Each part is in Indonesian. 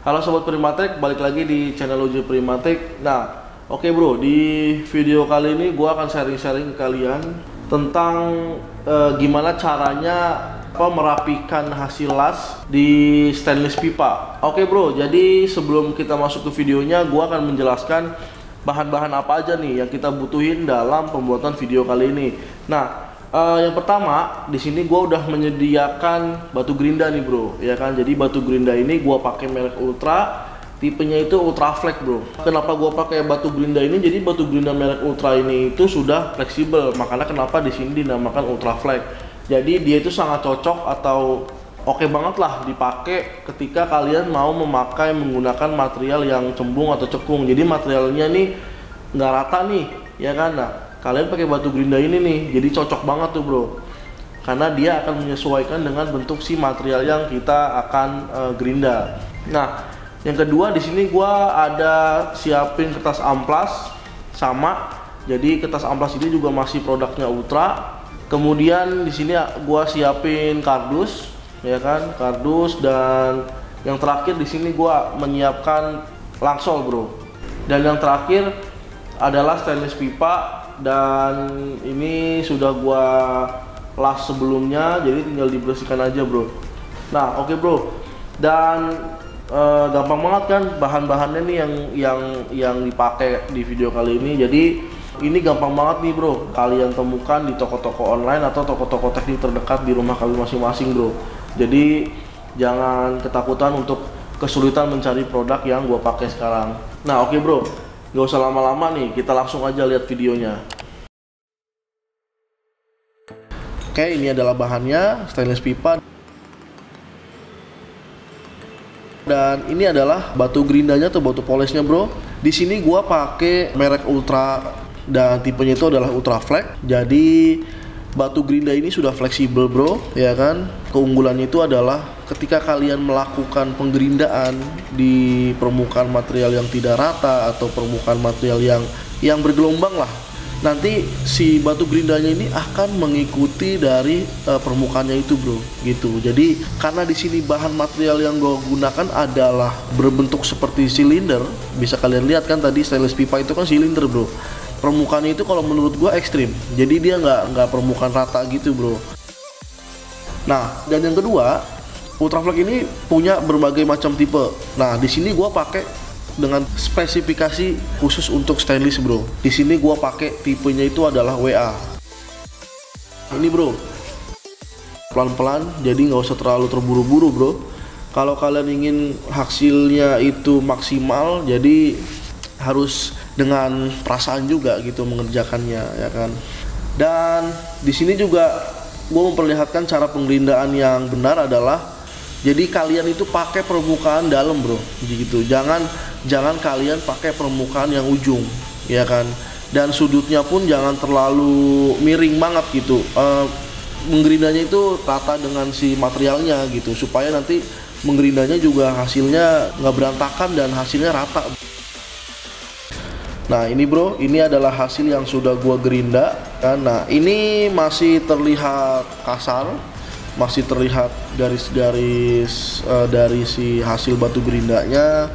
Halo Sobat Primatek, balik lagi di channel Uji Primatek. Nah, oke bro, di video kali ini gua akan sharing-sharing ke kalian tentang gimana caranya merapikan hasil las di stainless pipa. Oke bro, jadi sebelum kita masuk ke videonya, gua akan menjelaskan bahan-bahan apa aja nih yang kita butuhin dalam pembuatan video kali ini. Nah, yang pertama di sini gua udah menyediakan batu gerinda nih bro, ya kan. Jadi batu gerinda ini gua pakai merek Ultra, tipenya itu Ultra Flex bro. Kenapa gua pakai batu gerinda ini? Jadi batu gerinda merek Ultra ini itu sudah fleksibel, makanya kenapa di sini dinamakan Ultra Flex. Jadi dia itu sangat cocok atau oke banget lah dipakai ketika kalian mau menggunakan material yang cembung atau cekung. Jadi materialnya nih nggak rata nih, ya kan. Nah, kalian pakai batu gerinda ini nih, jadi cocok banget tuh bro, karena dia akan menyesuaikan dengan bentuk si material yang kita akan gerinda. Nah, yang kedua di sini gua ada siapin kertas amplas sama. Jadi kertas amplas ini juga masih produknya Ultra. Kemudian di sini gua siapin kardus, ya kan, kardus. Dan yang terakhir di sini gua menyiapkan langsol bro. Dan yang terakhir adalah stainless pipa, dan ini sudah gua las sebelumnya, jadi tinggal dibersihkan aja bro. Nah oke bro, dan gampang banget kan bahan-bahannya nih yang dipakai di video kali ini. Jadi ini gampang banget nih bro, kalian temukan di toko-toko online atau toko-toko teknik terdekat di rumah kalian masing-masing bro. Jadi jangan ketakutan untuk kesulitan mencari produk yang gua pakai sekarang. Nah oke bro, gak usah lama-lama nih, kita langsung aja lihat videonya. Oke, ini adalah bahannya, stainless pipa. Dan ini adalah batu gerindanya atau batu polishnya bro. Di sini gua pakai merek Ultra dan tipenya itu adalah Ultra Flex. Jadi batu gerinda ini sudah fleksibel bro, ya kan. Keunggulannya itu adalah ketika kalian melakukan penggerindaan di permukaan material yang tidak rata atau permukaan material yang bergelombang lah, nanti si batu gerindanya ini akan mengikuti dari permukaannya itu bro, gitu. Jadi karena di sini bahan material yang gue gunakan adalah berbentuk seperti silinder, bisa kalian lihat kan tadi stainless pipa itu kan silinder bro. Permukaannya itu kalau menurut gue ekstrim, jadi dia nggak permukaan rata gitu bro. Nah, dan yang kedua, Ultra Flex ini punya berbagai macam tipe. Nah, di sini gua pakai dengan spesifikasi khusus untuk stainless bro. Di sini gua pakai tipenya itu adalah WA. Ini bro, pelan-pelan, jadi nggak usah terlalu terburu-buru bro. Kalau kalian ingin hasilnya itu maksimal, jadi harus dengan perasaan juga gitu mengerjakannya, ya kan. Dan di sini juga gue memperlihatkan cara penggerindaan yang benar adalah, jadi kalian itu pakai permukaan dalam bro, gitu. Jangan kalian pakai permukaan yang ujung, ya kan. Dan sudutnya pun jangan terlalu miring banget gitu. Menggerindanya itu rata dengan si materialnya gitu, supaya nanti menggerindanya juga hasilnya nggak berantakan dan hasilnya rata. Nah ini bro, ini adalah hasil yang sudah gua gerinda kan. Nah ini masih terlihat kasar, masih terlihat garis-garis dari si hasil batu gerindanya.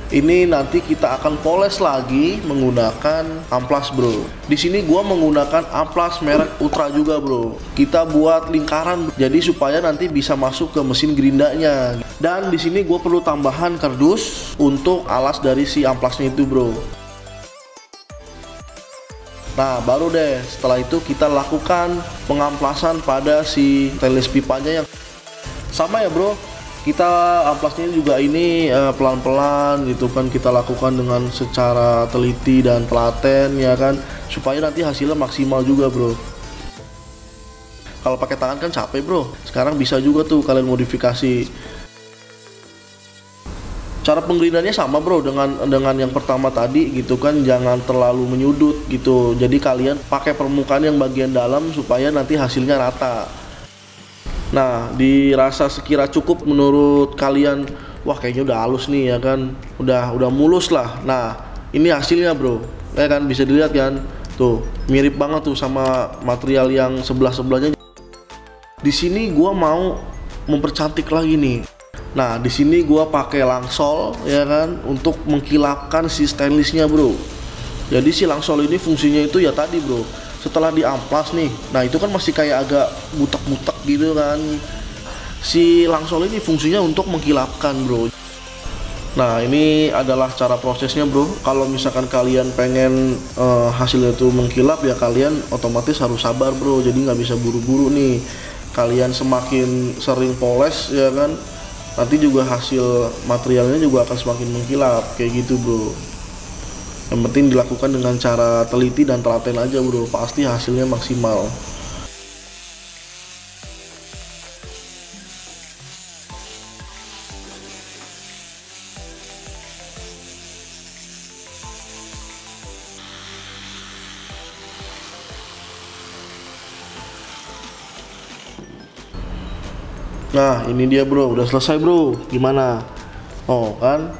Ini nanti kita akan poles lagi menggunakan amplas bro. Di sini gua menggunakan amplas merek Ultra juga bro. Kita buat lingkaran, jadi supaya nanti bisa masuk ke mesin gerindanya. Dan di sini gua perlu tambahan kardus untuk alas dari si amplasnya itu bro. Nah baru deh setelah itu kita lakukan pengamplasan pada si stainless pipanya yang sama ya bro. Kita amplasnya juga ini pelan-pelan gitu kan, kita lakukan dengan secara teliti dan telaten, ya kan, supaya nanti hasilnya maksimal juga bro. Kalau pakai tangan kan capek bro, sekarang bisa juga tuh kalian modifikasi. Cara penggerindaannya sama bro dengan yang pertama tadi gitu kan, jangan terlalu menyudut gitu. Jadi kalian pakai permukaan yang bagian dalam supaya nanti hasilnya rata. Nah, dirasa sekira cukup menurut kalian, wah kayaknya udah halus nih, ya kan, udah mulus lah. Nah, ini hasilnya bro, ya kan, bisa dilihat kan, tuh mirip banget tuh sama material yang sebelah-sebelahnya. Di sini gua mau mempercantik lagi nih. Nah, di sini gua pakai langsol ya kan untuk mengkilapkan si stainlessnya, bro. Jadi si langsol ini fungsinya itu ya tadi, bro. Setelah diamplas nih, nah itu kan masih kayak agak butek-butek gitu kan. Si langsol ini fungsinya untuk mengkilapkan, bro. Nah, ini adalah cara prosesnya, bro. Kalau misalkan kalian pengen hasilnya itu mengkilap, ya kalian otomatis harus sabar, bro. Jadi nggak bisa buru-buru nih. Kalian semakin sering poles ya kan, nanti juga hasil materialnya juga akan semakin mengkilap kayak gitu, bro. Yang penting dilakukan dengan cara teliti dan telaten aja, bro. Pasti hasilnya maksimal. Nah, ini dia, bro, udah selesai, bro. Gimana? Oh kan,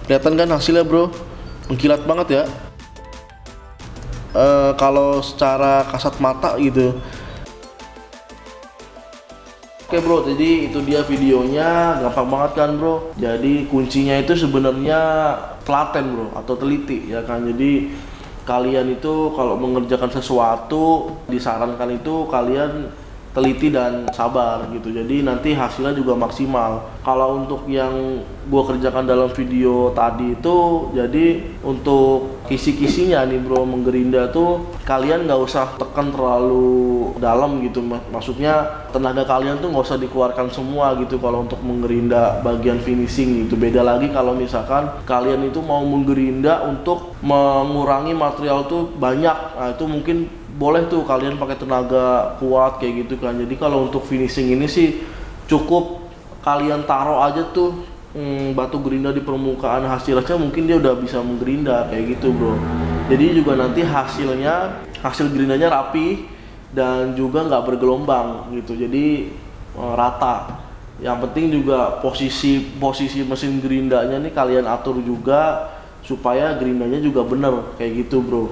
kelihatan kan hasilnya, bro, mengkilat banget ya. Kalau secara kasat mata gitu. Oke, bro, jadi itu dia videonya, gampang banget kan, bro. Jadi kuncinya itu sebenarnya telaten, bro, atau teliti ya kan. Jadi kalian itu kalau mengerjakan sesuatu disarankan itu kalian teliti dan sabar gitu, jadi nanti hasilnya juga maksimal. Kalau untuk yang gua kerjakan dalam video tadi itu, jadi untuk kisi-kisinya nih, bro, menggerinda tuh kalian nggak usah tekan terlalu dalam gitu, maksudnya tenaga kalian tuh nggak usah dikeluarkan semua gitu kalau untuk menggerinda bagian finishing gitu. Beda lagi kalau misalkan kalian itu mau menggerinda untuk mengurangi material tuh banyak, nah itu mungkin boleh tuh kalian pakai tenaga kuat kayak gitu kan. Jadi kalau untuk finishing ini sih cukup kalian taruh aja tuh batu gerinda di permukaan hasilnya, mungkin dia udah bisa menggerinda kayak gitu, bro. Jadi juga nanti hasil gerindanya rapi dan juga nggak bergelombang gitu, jadi rata. Yang penting juga posisi mesin gerindanya nih kalian atur juga supaya gerindanya juga bener kayak gitu, bro.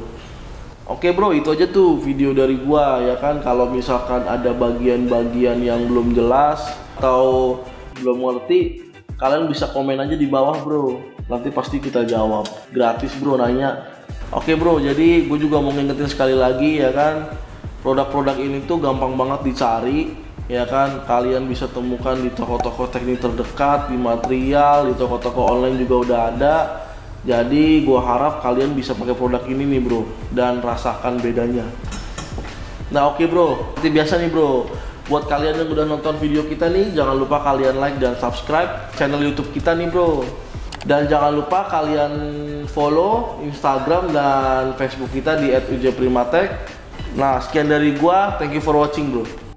Oke, bro, itu aja tuh video dari gua ya kan. Kalau misalkan ada bagian-bagian yang belum jelas atau belum ngerti, kalian bisa komen aja di bawah, bro. Nanti pasti kita jawab. Gratis, bro, nanya. Oke, bro, jadi gue juga mau ngingetin sekali lagi ya kan, produk-produk ini tuh gampang banget dicari ya kan. Kalian bisa temukan di toko-toko teknik terdekat, di material, di toko-toko online juga udah ada. Jadi gua harap kalian bisa pakai produk ini nih, bro, dan rasakan bedanya. Nah, oke, bro, seperti biasa nih, bro, buat kalian yang udah nonton video kita nih, jangan lupa kalian like dan subscribe channel YouTube kita nih, bro. Dan jangan lupa kalian follow Instagram dan Facebook kita di @ujprimatek. Nah, sekian dari gua, thank you for watching, bro.